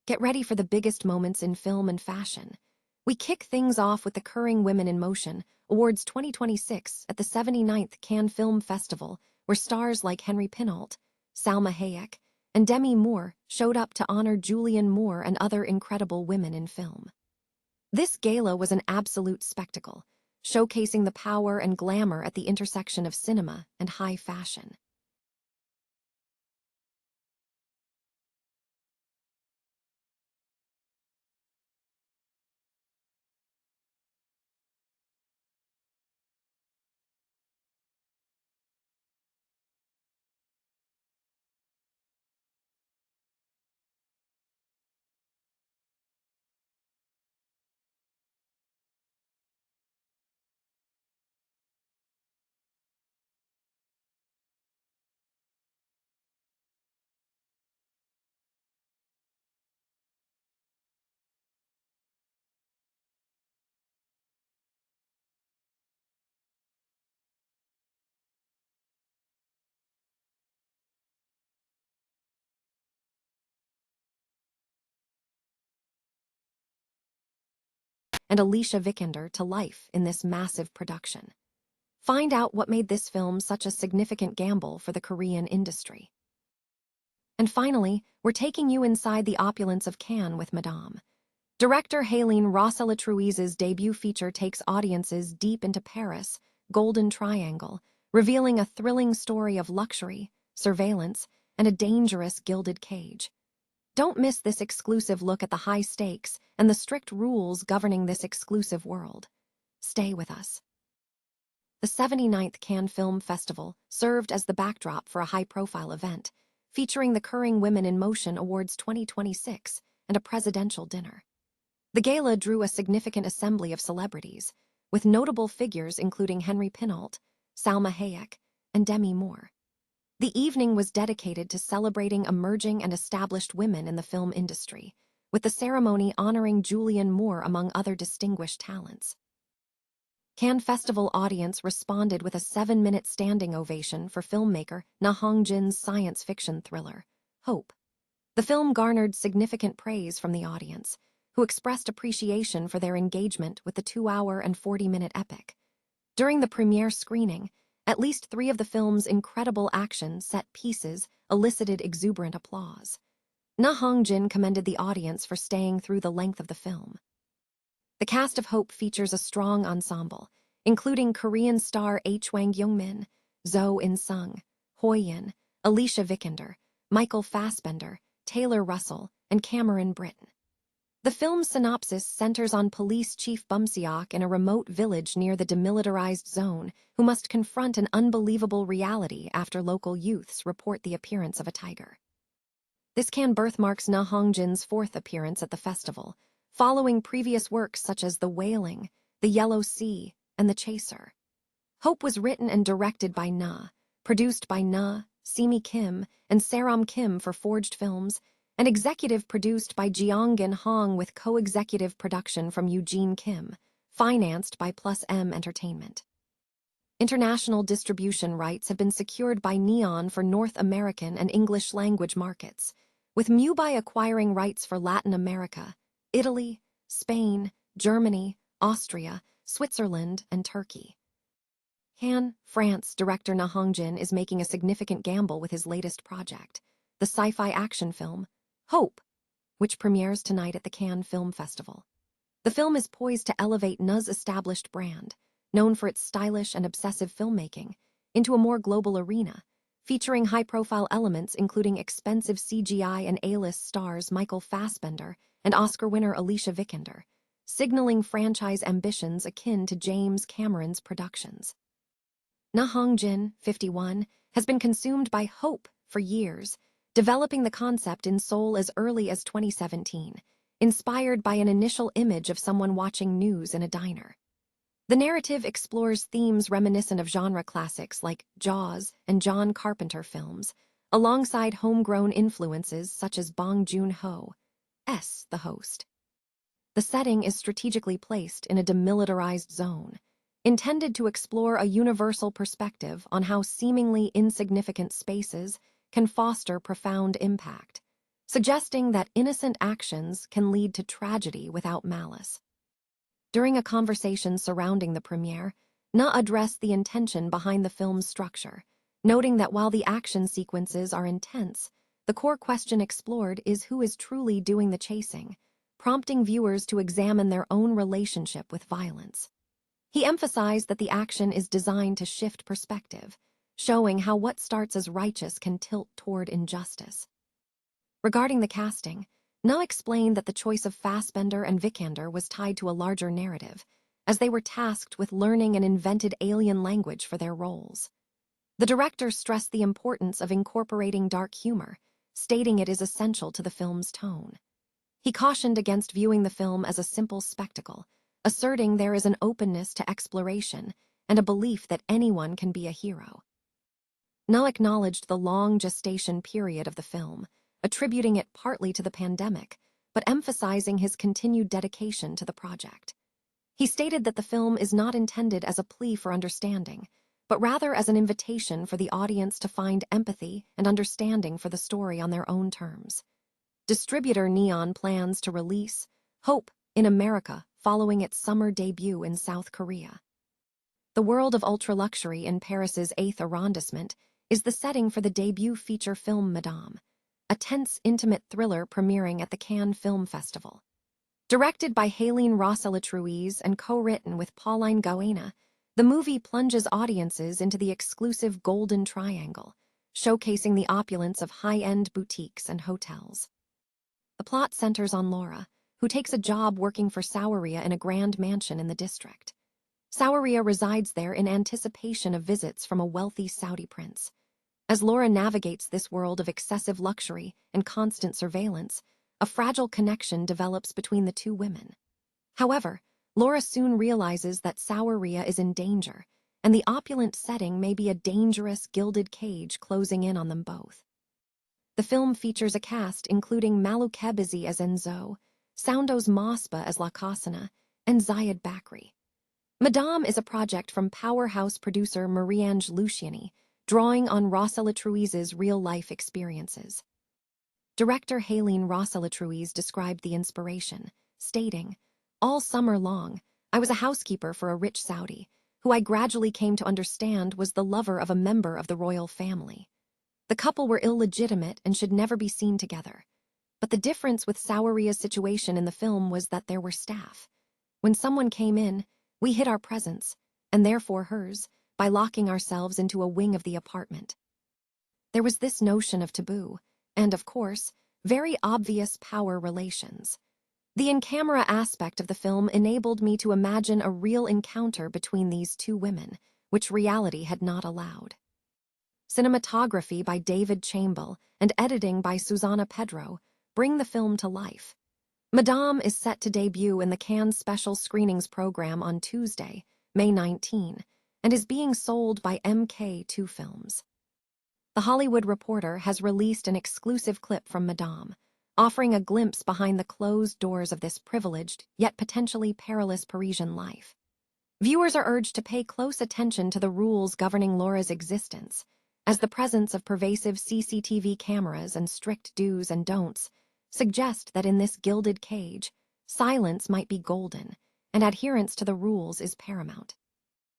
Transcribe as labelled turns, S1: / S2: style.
S1: Get ready for the biggest moments in film and fashion. We kick things off with the Kering Women in Motion Awards 2026 at the 79th Cannes Film Festival, where stars like Henry Pinault, Salma Hayek, and Demi Moore showed up to honor Julianne Moore and other incredible women in film. This gala was an absolute spectacle, showcasing the power and glamour at the intersection of cinema and high fashion. And Alicia Vikander to life in this massive production. Find out what made this film such a significant gamble for the Korean industry. And finally, we're taking you inside the opulence of Cannes with Madame. Director Helene Rossella-Truiz's debut feature takes audiences deep into Paris' Golden Triangle, revealing a thrilling story of luxury, surveillance, and a dangerous gilded cage. Don't miss this exclusive look at the high stakes and the strict rules governing this exclusive world. Stay with us. The 79th Cannes Film Festival served as the backdrop for a high-profile event, featuring the Kering Women in Motion Awards 2026 and a presidential dinner. The gala drew a significant assembly of celebrities, with notable figures including Henry Pinault, Salma Hayek, and Demi Moore. The evening was dedicated to celebrating emerging and established women in the film industry, with the ceremony honoring Julianne Moore among other distinguished talents. Cannes Festival audience responded with a 7-minute standing ovation for filmmaker Na Hong-jin's science fiction thriller, Hope. The film garnered significant praise from the audience, who expressed appreciation for their engagement with the 2-hour and 40-minute epic. During the premiere screening, at least 3 of the film's incredible action set pieces elicited exuberant applause. Na Hong-jin commended the audience for staying through the length of the film. The cast of Hope features a strong ensemble, including Korean star Hwang Young-min, Zo In-sung, Hoyin, Alicia Vikander, Michael Fassbender, Taylor Russell, and Cameron Britton. The film's synopsis centers on police chief Bumseok in a remote village near the demilitarized zone who must confront an unbelievable reality after local youths report the appearance of a tiger. This Cannes birthmarks Na Hong-jin's 4th appearance at the festival, following previous works such as The Wailing, The Yellow Sea, and The Chaser. Hope was written and directed by Na, produced by Na, Simi Kim, and Saram Kim for Forged Films, and executive produced by Jeongin Hong with co-executive production from Eugene Kim, financed by Plus M Entertainment. International distribution rights have been secured by Neon for North American and English-language markets, with Mubai acquiring rights for Latin America, Italy, Spain, Germany, Austria, Switzerland, and Turkey. Cannes, France director Na Hong-jin is making a significant gamble with his latest project, the sci-fi action film, Hope, which premieres tonight at the Cannes Film Festival. The film is poised to elevate Na's established brand, known for its stylish and obsessive filmmaking, into a more global arena, featuring high-profile elements including expensive CGI and A-list stars Michael Fassbender and Oscar winner Alicia Vikander, signaling franchise ambitions akin to James Cameron's productions. Na Hong-jin, 51, has been consumed by Hope for years, developing the concept in Seoul as early as 2017, inspired by an initial image of someone watching news in a diner. The narrative explores themes reminiscent of genre classics like Jaws and John Carpenter films, alongside homegrown influences such as Bong Joon-ho's The Host. The setting is strategically placed in a demilitarized zone, intended to explore a universal perspective on how seemingly insignificant spaces can foster profound impact. suggesting that innocent actions can lead to tragedy without malice. During a conversation surrounding the premiere, Na addressed the intention behind the film's structure, noting that while the action sequences are intense, the core question explored is who is truly doing the chasing, prompting viewers to examine their own relationship with violence. He emphasized that the action is designed to shift perspective, showing how what starts as righteous can tilt toward injustice. Regarding the casting, Na explained that the choice of Fassbender and Vikander was tied to a larger narrative, as they were tasked with learning an invented alien language for their roles. The director stressed the importance of incorporating dark humor, stating it is essential to the film's tone. He cautioned against viewing the film as a simple spectacle, asserting there is an openness to exploration and a belief that anyone can be a hero. Na acknowledged the long gestation period of the film, attributing it partly to the pandemic, but emphasizing his continued dedication to the project. He stated that the film is not intended as a plea for understanding, but rather as an invitation for the audience to find empathy and understanding for the story on their own terms. Distributor Neon plans to release Hope in America following its summer debut in South Korea. The world of ultra-luxury in Paris's 8th arrondissement is the setting for the debut feature film Madame, a tense, intimate thriller premiering at the Cannes Film Festival. Directed by Helene Rossella-Truiz and co-written with Pauline Gauena, the movie plunges audiences into the exclusive Golden Triangle, showcasing the opulence of high-end boutiques and hotels. The plot centers on Laura, who takes a job working for Sawaria in a grand mansion in the district. Sawaria resides there in anticipation of visits from a wealthy Saudi prince. As Laura navigates this world of excessive luxury and constant surveillance, a fragile connection develops between the two women. However, Laura soon realizes that Sawaria is in danger, and the opulent setting may be a dangerous, gilded cage closing in on them both. The film features a cast including Malou Kebizi as Enzo, Soundos Mosba as La Kasana, and Zayed Bakri. Madame is a project from powerhouse producer Marie-Ange Luciani, drawing on Rossella-Truiz's real-life experiences. Director Helene Rossella-Truiz described the inspiration, stating, "All summer long, I was a housekeeper for a rich Saudi, who I gradually came to understand was the lover of a member of the royal family. The couple were illegitimate and should never be seen together. But the difference with Sawaria's situation in the film was that there were staff. When someone came in, we hid our presence, and therefore hers, by locking ourselves into a wing of the apartment. There was this notion of taboo, and, of course, very obvious power relations. The in-camera aspect of the film enabled me to imagine a real encounter between these two women, which reality had not allowed." Cinematography by David Chamble and editing by Susanna Pedro bring the film to life. Madame is set to debut in the Cannes Special Screenings program on Tuesday, May 19, and is being sold by MK2 Films. The Hollywood Reporter has released an exclusive clip from Madame, offering a glimpse behind the closed doors of this privileged, yet potentially perilous Parisian life. Viewers are urged to pay close attention to the rules governing Laura's existence, as the presence of pervasive CCTV cameras and strict do's and don'ts suggest that in this gilded cage, silence might be golden, and adherence to the rules is paramount.